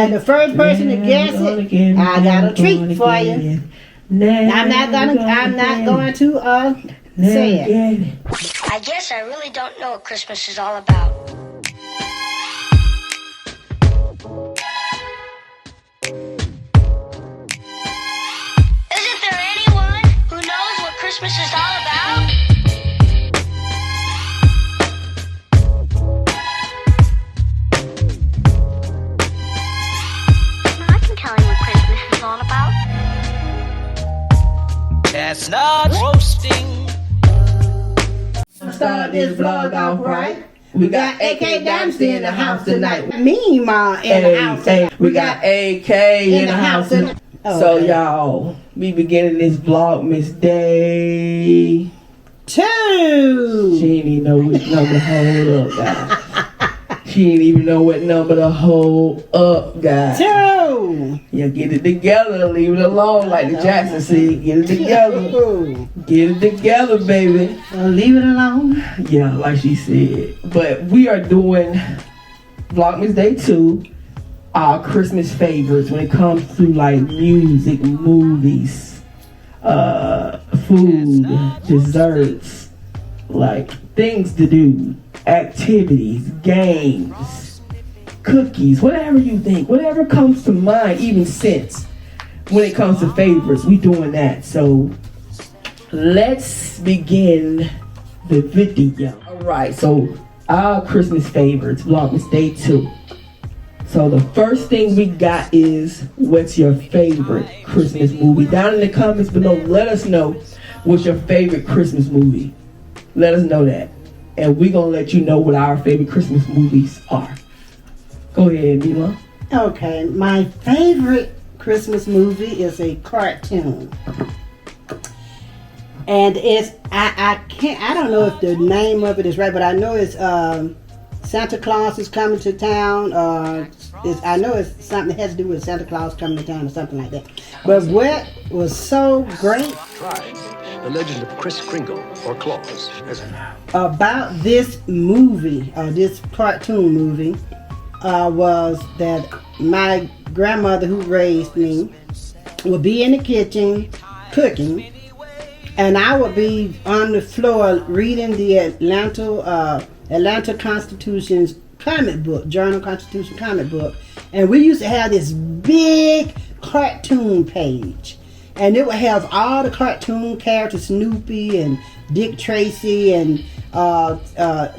And the first person to guess it, I got a treat for you. I'm not going to say it. I guess I really don't know what Christmas is all about. Isn't there anyone who knows what Christmas is all about? I can tell you what Christmas is all about. Chestnuts roasting. Start this vlog off right. We got AKDYNASTY in the house tonight. Me, Ma, in the house tonight. We got AK in the house tonight. So y'all, we beginning this Vlogmas day 2. She didn't even know which number to hold up, guys. She didn't even know what number to hold up, guys. 2. Yeah, get it together, leave it alone, like the Jackson said. Get it together. Get it together, baby. Leave it alone. Yeah, like she said. But we are doing Vlogmas Day 2, our Christmas favorites when it comes to like music, movies, food, desserts, like things to do, activities, games, cookies, whatever you think, whatever comes to mind, even sense when it comes to favorites, we doing that. So let's begin the video. Alright, so our Christmas favorites, Vlogmas Day 2. So the first thing we got is, what's your favorite Christmas movie? Down in the comments below, let us know what's your favorite Christmas movie. Let us know that. And we're going to let you know what our favorite Christmas movies are. Go ahead, Mila. Okay, my favorite Christmas movie is a cartoon. And it's, I don't know if the name of it is right, but I know it's Santa Claus is coming to town. I know it's something that has to do with Santa Claus coming to town or something like that. But what was so great The Legend of Kris Kringle, or Claus, about this movie, this cartoon movie, was that my grandmother who raised me would be in the kitchen cooking, and I would be on the floor reading the Atlanta Constitution's comic book, Journal Constitution comic book, and we used to have this big cartoon page. And it would have all the cartoon characters, Snoopy and Dick Tracy, and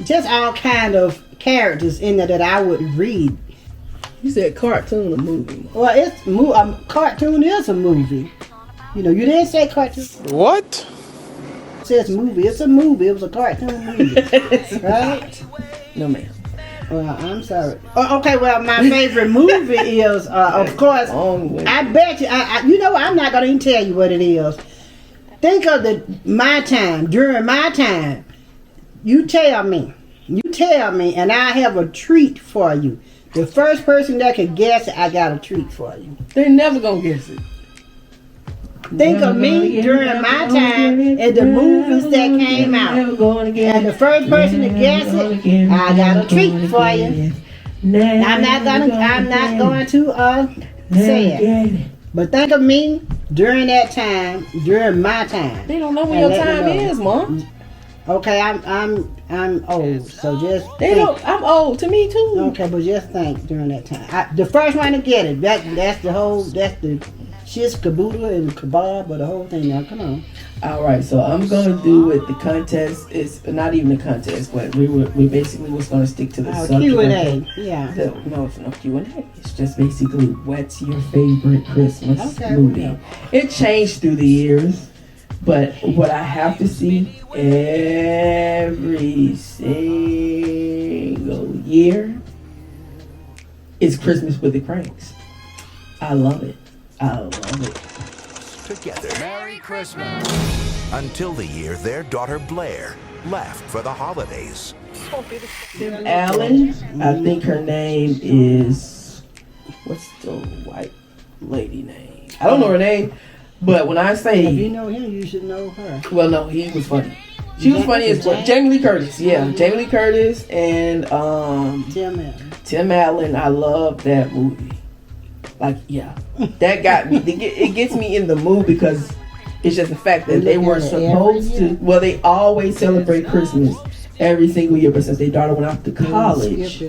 just all kind of characters in there that I would read. You said cartoon or movie? Well, cartoon is a movie. You know, you didn't say cartoon. What? It says movie. It's a movie. It was a cartoon movie, right? No, ma'am. Well, I'm sorry. Okay, well, my favorite movie is, of course, I bet you, you know, I'm not going to even tell you what it is. Think of during my time, you tell me, and I have a treat for you. The first person that can guess it, I got a treat for you. They're never going to guess it. Think of me during my time and the movies that came out. And the first person to guess it, I got a treat for you. I'm not going to say it. But think of me during that time, during my time. They don't know when your time is, Mom. Okay, I'm old, so just I'm old to me too. Okay, but just think during that time. The first one to get it, that's the shiz caboodle and kebab, but the whole thing. Now, come on. All right, so I'm gonna do it. The contest is not even a contest, but we basically was gonna stick to the subject. Q&A, yeah. No, it's no Q&A. It's just basically, what's your favorite Christmas movie? It changed through the years, but what I have to see every single year is Christmas with the Cranks. I love it. I love it. Together. Merry Christmas. Until the year their daughter Blair left for the holidays. Tim Allen, I think her name is, what's the white lady name? I don't know her name, but when I say... If you know him, you should know her. Well, no, he was funny. She was funny as well. Jamie Lee Curtis, yeah. Jamie Lee Curtis and Tim Allen. Tim Allen, I love that movie. Like, yeah, that got me. It gets me in the mood because it's just the fact that they were supposed to. Well, they always celebrate Christmas every single year, but since their daughter went off to college,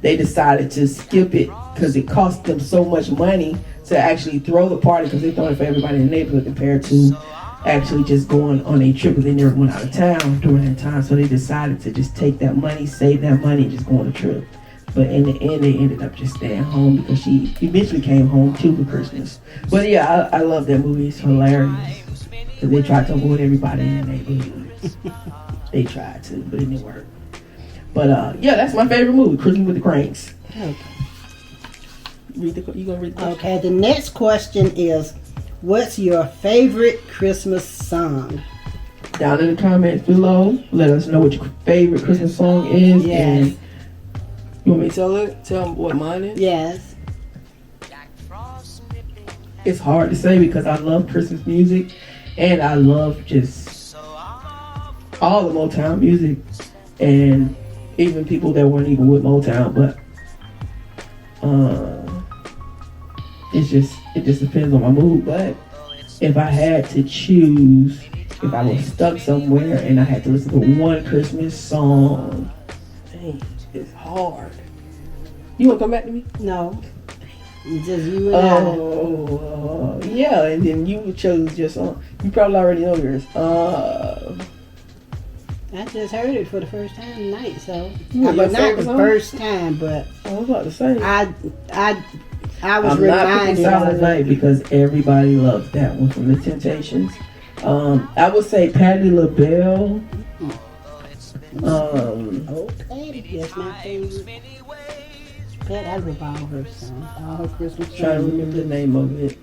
they decided to skip it because it cost them so much money to actually throw the party, because they throw it for everybody in the neighborhood compared to actually just going on a trip, because they never went out of town during that time. So they decided to just take that money, save that money, and just go on a trip. But in the end, they ended up just staying home because she eventually came home too for Christmas. But yeah, I love that movie. It's hilarious. Because they tried to avoid everybody in the neighborhood. They tried to, but it didn't work. But yeah, that's my favorite movie, Christmas with the Cranks. Okay. You gonna read the question? Okay, the next question is, what's your favorite Christmas song? Down in the comments below, let us know what your favorite Christmas song is. Yes. And you want me to tell it? Tell them what mine is? Yes. It's hard to say because I love Christmas music and I love just all the Motown music and even people that weren't even with Motown, but it just depends on my mood. But if I had to choose, if I was stuck somewhere and I had to listen to one Christmas song, dang, it's hard. You want to come back to me? No. It's just you and I. Oh, yeah, and then you chose your song. You probably already know yours. I just heard it for the first time tonight, so. What, But your not the favorite song? first time, but I was about to say. I was I'm not picking reminded Silent of it. Night because everybody loves that one from the Temptations. I would say Patti LaBelle. Okay, that's my favorite. Pat, I love all her songs, all her Christmas songs. Trying to remember the name of it.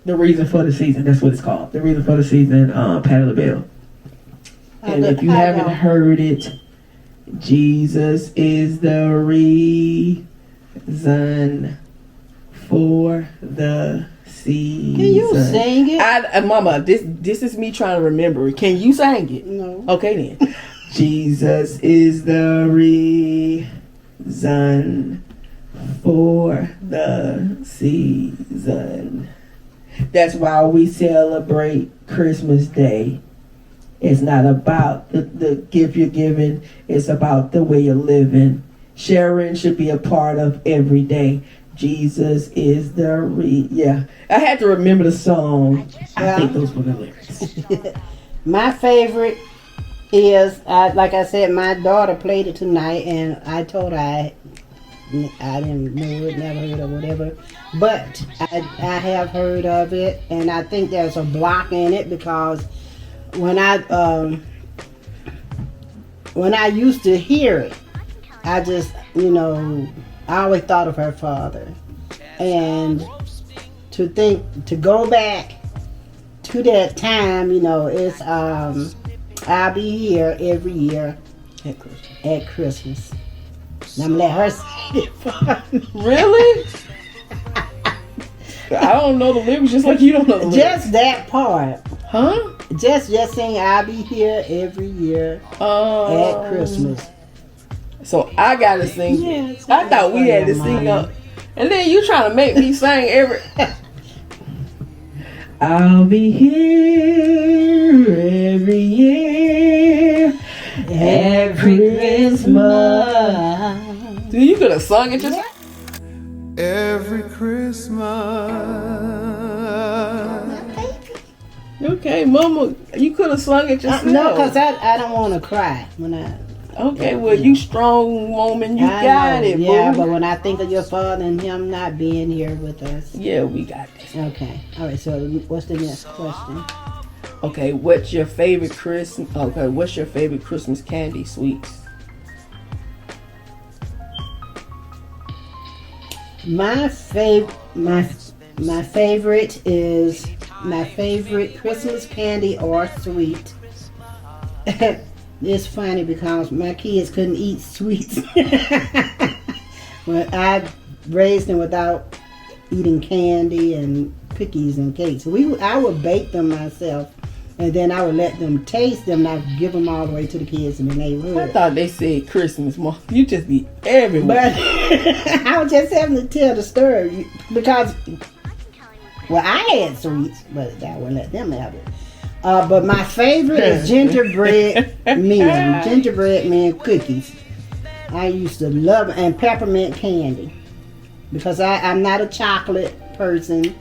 The Reason for the Season. That's what it's called. The Reason for the Season. Patti LaBelle. And if you haven't heard it, Jesus is the reason for the season. Can you sing it? Mama, this is me trying to remember it. Can you sing it? No. Okay then. Jesus is the reason for the season. That's why we celebrate Christmas Day. It's not about the gift you're giving. It's about the way you're living. Sharing should be a part of every day. Jesus is the yeah. I had to remember the song. I think those were the lyrics. My favorite is, like I said, my daughter played it tonight, and I told her I didn't know it, never heard of whatever, but I have heard of it, and I think there's a block in it because when I used to hear it, I just, I always thought of her father. And to go back to that time, it's I'll be here every year at Christmas. And I'm gonna let her say it for me. Really? I don't know the lyrics just like you don't know the lyrics. Just that part. Huh? Just saying I'll be here every year at Christmas. So I gotta sing. Yes, I thought we had to sing up. And then you trying to make me sing every... I'll be here every year at Christmas. Dude, you could have sung it just... Every Christmas. Okay, Mama, you could have sung it yourself. No, because I don't want to cry when I... Okay, well, you strong woman, you got it, yeah, boo. but when I think of your father and him not being here with us. Yeah, we got this. Okay. All right, so what's the next question? Okay, what's your favorite Christmas candy sweets? My favorite is my favorite Christmas candy or sweet. It's funny because my kids couldn't eat sweets. Well, I raised them without eating candy and cookies and cakes. I would bake them myself, and then I would let them taste them, and I would give them all the way to the kids in the neighborhood. I thought they said Christmas, Mom. You just be everywhere. But I was just having to tell the story because, well, I had sweets, but I wouldn't let them have it. But my favorite is gingerbread men cookies. I used to love it, and peppermint candy because I'm not a chocolate person.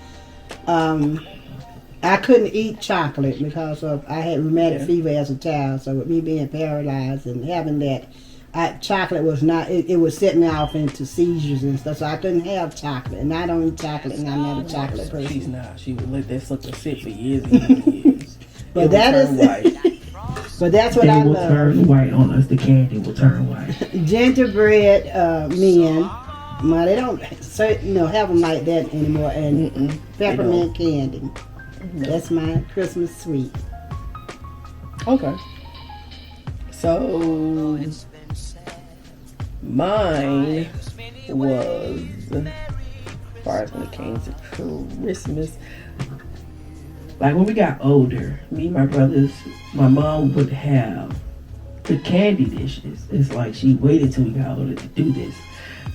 I couldn't eat chocolate because I had rheumatic fever as a child. So with me being paralyzed and having that, chocolate was not. It would set me off into seizures and stuff. So I couldn't have chocolate, and I don't eat chocolate, and I'm not a chocolate person. She's not. She would let that sucker sit for years and years. But that is. But that's what I love. It will turn white on us. The candy will turn white. Gingerbread men. Well, they don't have them like that anymore. And peppermint candy. No. That's my Christmas sweet. Okay. So mine was, as far as when it came to Christmas, like when we got older, me and my brothers, my mom would have the candy dishes. It's like she waited till we got older to do this.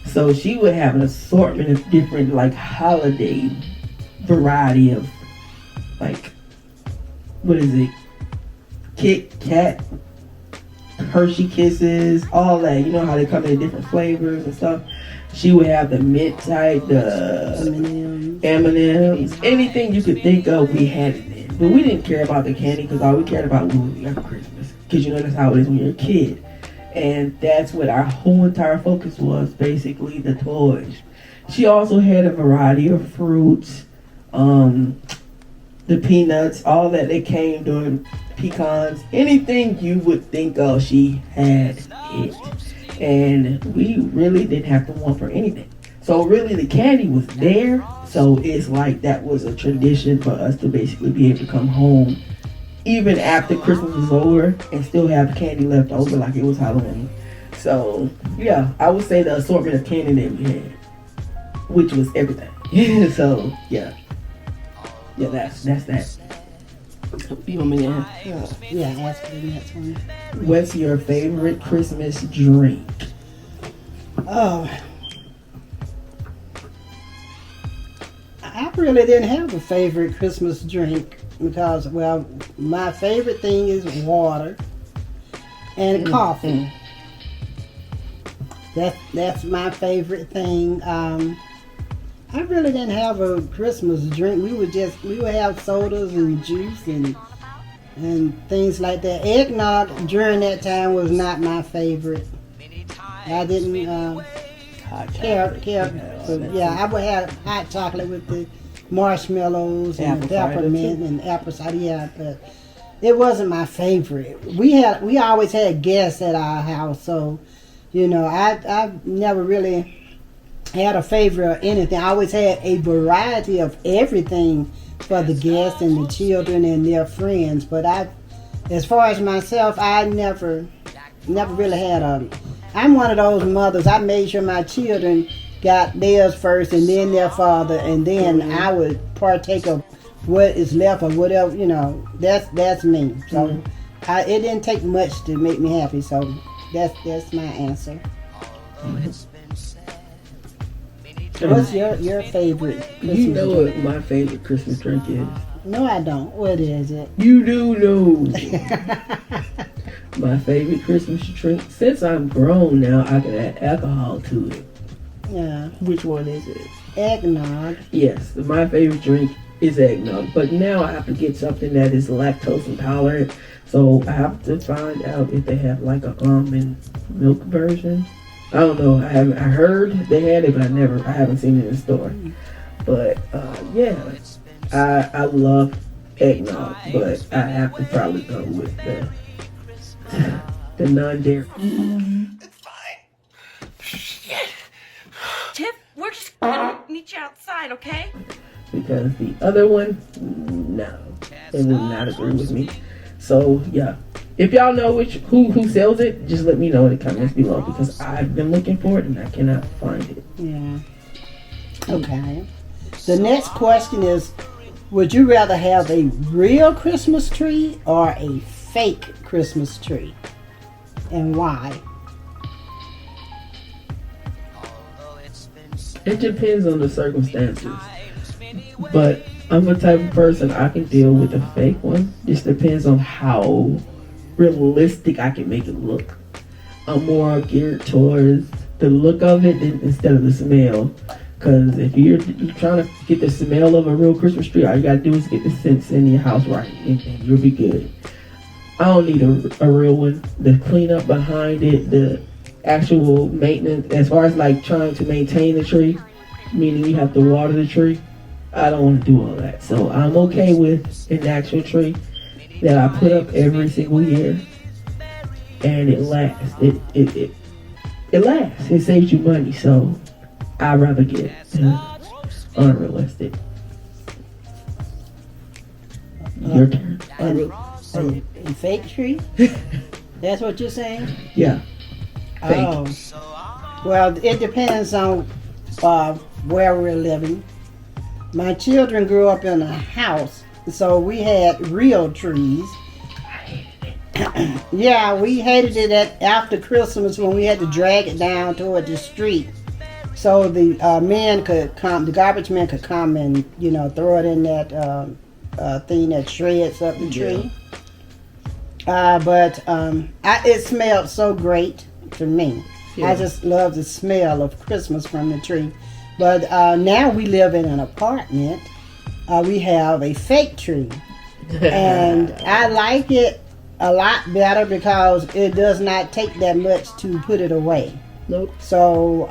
So she would have an assortment of different like holiday variety of like, what is it? Kit Kat, Hershey Kisses, all that. You know how they come in different flavors and stuff. She would have the mint type, the M&Ms, anything you could think of, we had it in. But we didn't care about the candy because all we cared about was what we got for Christmas. Because you know that's how it is when you're a kid. And that's what our whole entire focus was, basically the toys. She also had a variety of fruits, the peanuts, all that came during pecans, anything you would think of, she had it. And we really didn't have to want for anything. So really the candy was there. So it's like that was a tradition for us to basically be able to come home even after Christmas was over and still have candy left over like it was Halloween. So yeah, I would say the assortment of candy that we had, which was everything. So yeah, that's that. You want me to ask? Yeah, ask for the next one. What's your favorite Christmas drink? Oh, I really didn't have a favorite Christmas drink because, well, my favorite thing is water and coffee. That's my favorite thing. I really didn't have a Christmas drink. We would have sodas and juice and things like that. Eggnog during that time was not my favorite. I didn't care. Yeah, I would have hot chocolate with the marshmallows and the peppermint and apple cider. Yeah, but it wasn't my favorite. We always had guests at our house, so I never really had a favorite or anything. I always had a variety of everything for the guests and the children and their friends. But as far as myself, I never really had I'm one of those mothers. I made sure my children got theirs first and then their father, and then I would partake of what is left or whatever, that's me. So it didn't take much to make me happy. So that's my answer. What's your favorite Christmas You know drink? what my favorite Christmas drink is? No, I don't. What is it? You do know. My favorite Christmas drink, since I'm grown now, I can add alcohol to it. Yeah. Which one is it? Eggnog. Yes, my favorite drink is eggnog. But now I have to get something that is lactose intolerant. So I have to find out if they have like an almond milk version. I don't know. I heard they had it, but I haven't seen it in the store. But yeah, I love eggnog, but I have to probably go with the non-dairy. It's fine. Shit. Tiff, we're just gonna meet you outside, okay? Because the other one, no, it would not agree with me. So yeah. If y'all know who sells it, just let me know in the comments below because I've been looking for it and I cannot find it. Yeah. Okay. The next question is, Would you rather have a real Christmas tree or a fake Christmas tree? And why? It depends on the circumstances. But I'm the type of person I can deal with a fake one. Just depends on how realistic I can make it look. I'm more geared towards the look of it instead of the smell. Because if you're trying to get the smell of a real Christmas tree, all you gotta do is get the scents in your house right, and you'll be good. I don't need a real one. The cleanup behind it, the actual maintenance, as far as like trying to maintain the tree, meaning you have to water the tree, I don't want to do all that. So I'm okay with an actual tree that I put up every single year, and it lasts. It lasts. It saves you money. So I'd rather get unrealistic. Your turn. A fake tree? That's what you're saying? Yeah. Fake. Oh. Well, it depends on where we're living. My children grew up in a house, so we had real trees. Yeah, we hated it after Christmas when we had to drag it down toward the street. So the men could come, the garbage men could come and, you know, throw it in that thing that shreds up the tree. But it smelled so great to me. Yeah. I just love the smell of Christmas from the tree. But now we live in an apartment. We have a fake tree. And I like it a lot better because it does not take that much to put it away. Nope. So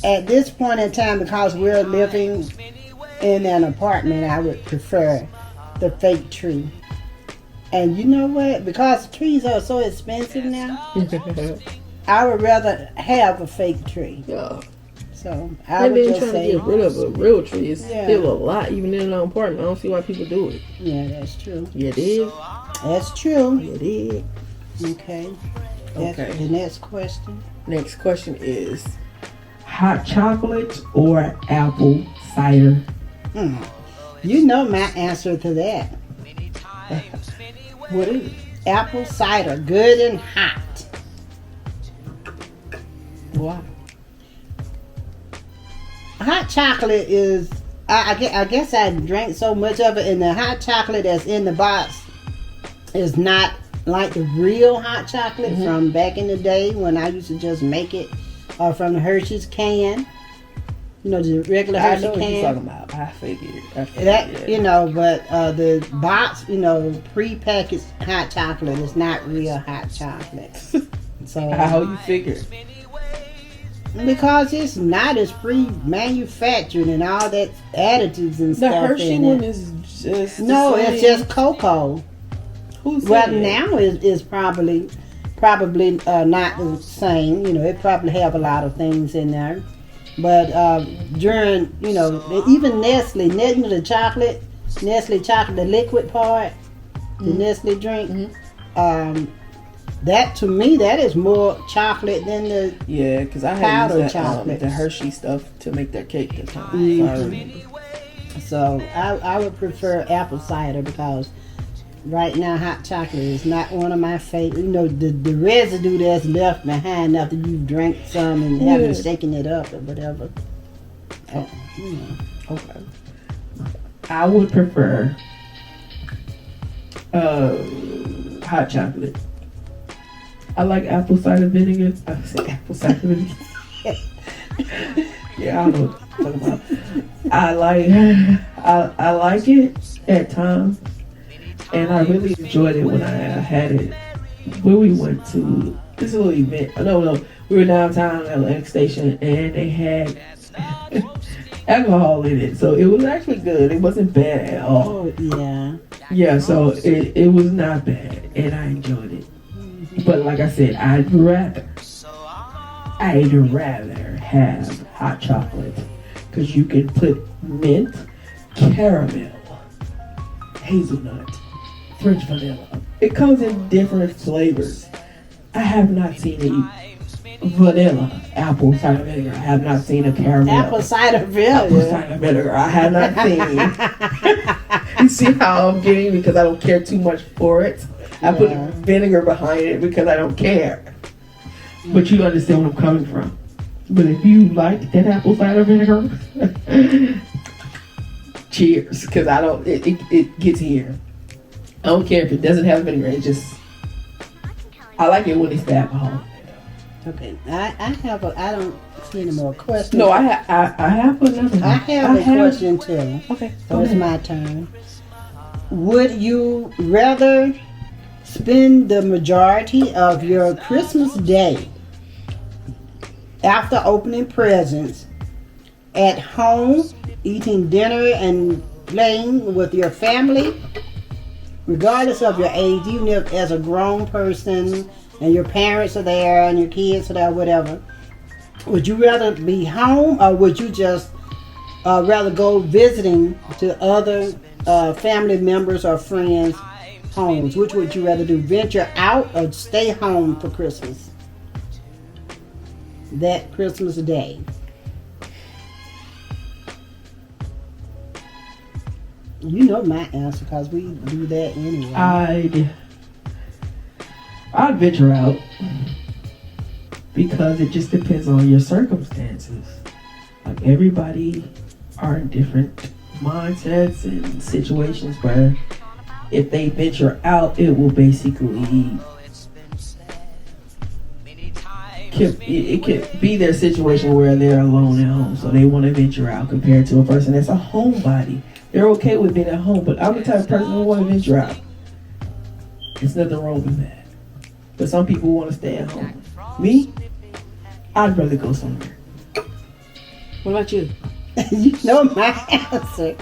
at this point in time, because we're living in an apartment, I would prefer the fake tree. And you know what? Because trees are so expensive now, I would rather have a fake tree. Yeah. So I would just trying say, to get rid of a real tree is still a lot, even in an apartment. I don't see why people do it. Yeah, that's true. Yeah, it is. That's true. It is. Okay. That's the next question. Next question is hot chocolate or apple cider? You know my answer to that. What is it? Apple cider, good and hot. Why? Hot chocolate is, I guess I drank so much of it, and the hot chocolate that's in the box is not like the real hot chocolate from back in the day when I used to just make it from the Hershey's can. You know, the regular Hershey can. I know what you're talking about. I figured that, yeah. you know, but the box, you know, pre-packaged hot chocolate is not real hot chocolate. So how you figure? Because it's not as pre-manufactured and all that additives and stuff. The Hershey in one it. is just it's just cocoa. Who's now is probably not the same. You know, it probably have a lot of things in there. But during, you know, even Nestle, the chocolate, Nestle chocolate, the liquid part, the Nestle drink, that to me, that is more chocolate than the because I had powdered used that, chocolate. the Hershey stuff to make that cake that time. So I would prefer apple cider because right now hot chocolate is not one of my favorite. You know, the residue that's left behind after you've drank some and haven't shaken it up or whatever. Okay. I would prefer hot chocolate. I like apple cider vinegar. I said apple cider vinegar. Yeah, I don't know what I'm talking about. I like it at times, and I really enjoyed it when I had it. When we went to this little event, we were downtown at the X station, and they had alcohol in it, so it was actually good. It wasn't bad at all. Oh yeah. Yeah, so it was not bad, and I enjoyed it. But like I said, I'd rather have hot chocolate because you can put mint, caramel, hazelnut, French vanilla. It comes in different flavors. I have not seen it vanilla apple cider vinegar. I have not seen a caramel. Apple cider vinegar. Apple cider vinegar. I have not seen. You see how I'm getting because I don't care too much for it. I put vinegar behind it because I don't care. But you understand where I'm coming from. But if you like that apple cider vinegar, cheers. Because I don't. It gets here. I don't care if it doesn't have vinegar. It just. I like it when it's the alcohol. Okay, I don't see any more questions. No, I have another. I have a question too. Okay, so it's my turn. Would you rather spend the majority of your Christmas day after opening presents at home, eating dinner and playing with your family, regardless of your age, even if as a grown person and your parents are there and your kids are there, whatever? Would you rather be home, or would you just rather go visiting to other family members or friends' homes? Which would you rather do, venture out or stay home for Christmas? That Christmas day. You know my answer because we do that anyway. I'd venture out because it just depends on your circumstances. Like, everybody are in different mindsets and situations where if they venture out, it will basically it could be their situation where they're alone at home, so they want to venture out, compared to a person that's a homebody. They're okay with being at home, but I'm the type of person who want to venture out. There's nothing wrong with that. But some people want to stay at home. Me, I'd rather go somewhere. What about you? You know my answer.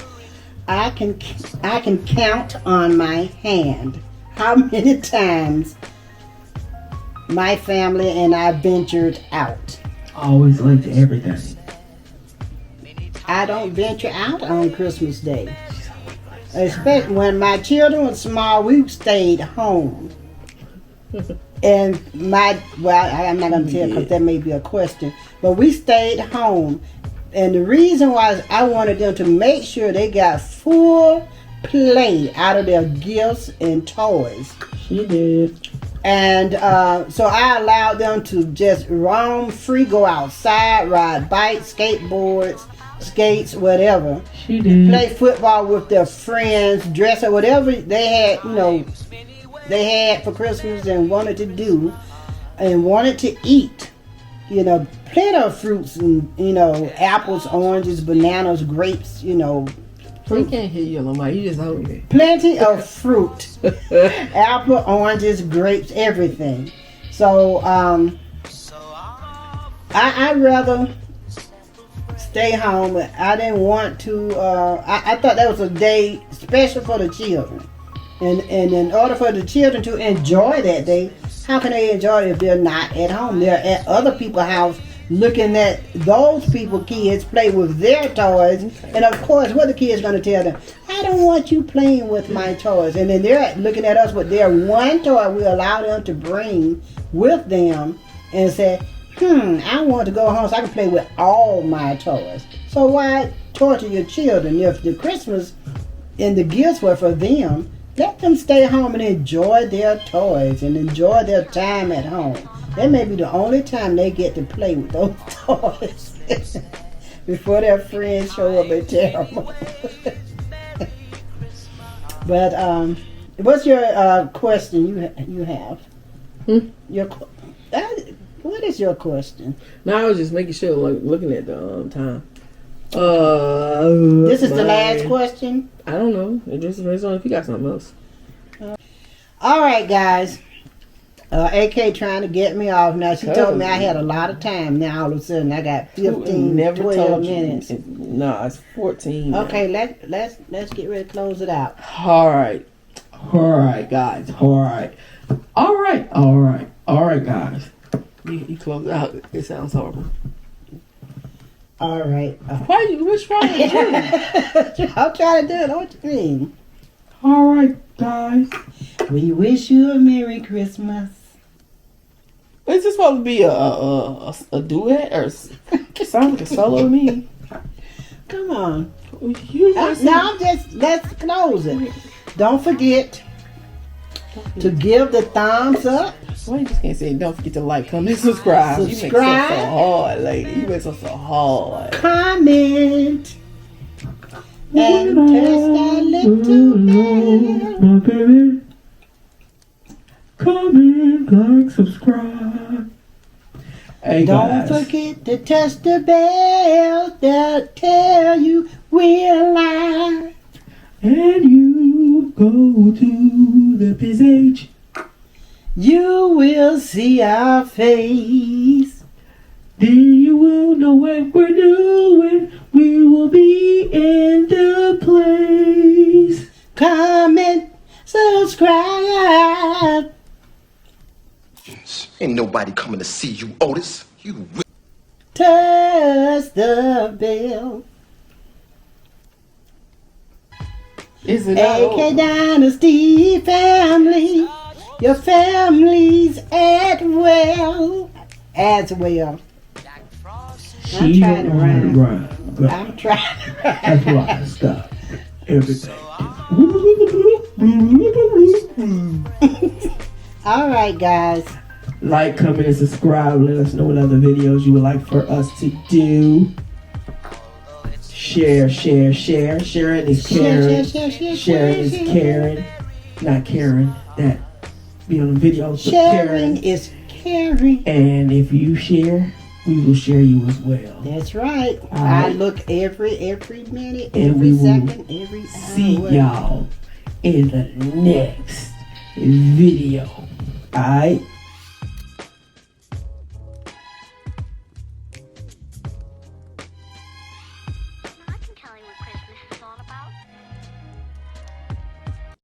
I can count on my hand how many times my family and I ventured out. Always late to everything. I don't venture out on Christmas Day. Especially when my children were small, we stayed home. And I'm not going to tell because that may be a question, but we stayed home. And the reason why is I wanted them to make sure they got full play out of their gifts and toys. She did. And so I allowed them to just roam free, go outside, ride bikes, skateboards, skates, whatever. She did. Play football with their friends, dress or whatever they had, they had for Christmas and wanted to do and wanted to eat. Plenty of fruits and, apples, oranges, bananas, grapes, He can't hear you, Lamar. You just hungry. Plenty of fruit. Apple, oranges, grapes, everything. So, I'd rather stay home. I didn't want to, I thought that was a day special for the children. And in order for the children to enjoy that day, how can they enjoy it if they're not at home? They're at other people's house looking at those kids play with their toys. And of course, what the kids going to tell them? I don't want you playing with my toys. And then they're looking at us with their one toy we allow them to bring with them and say, I want to go home so I can play with all my toys. So why torture your children? If the Christmas and the gifts were for them, let them stay home and enjoy their toys and enjoy their time at home. That may be the only time they get to play with those toys before their friends show up and tear them up. But what's your question you have? What is your question? No, I was just making sure, looking at the time. This is the last question? I don't know. It just depends on if you got something else. All right, guys. AK trying to get me off now. She told me I had a lot of time. Now all of a sudden I got 15, 12 minutes. No, it's 14. Okay, let's get ready to close it out. All right, guys. All right, guys. You close it out. It sounds horrible. All right. What's wrong with you? I'm trying to do it. What you mean? All right, guys. We wish you a Merry Christmas. It's Is this supposed to be a duet or it sounds like a solo to me? Come on. Let's close it. Don't forget to give the thumbs up. Why you just can't say don't forget to like, comment, subscribe? You make stuff so hard, lady. You make stuff so hard. Comment. And press that little bell. My baby. Comment, like, subscribe. Hey, Don't forget to touch the bell that tell you we're live. And you go to the page. You will see our face. Then you will know what we're doing. We will be in the place. Comment, subscribe. Ain't nobody coming to see you, Otis. You Touch the bell. Is it AK Dynasty family. Your family's as well. I'm trying to rhyme. I'm trying to rhyme. That's why I stopped everything. All right, guys. Like, comment, and subscribe. Let us know what other videos you would like for us to do. Share. Sharing is caring. Sharing is caring. Not Karen. That be on the video. Sharing is caring. And if you share, we will share you as well. That's right. All right. I look every minute, And every we will second, every hour. see y'all in the next video. Alright?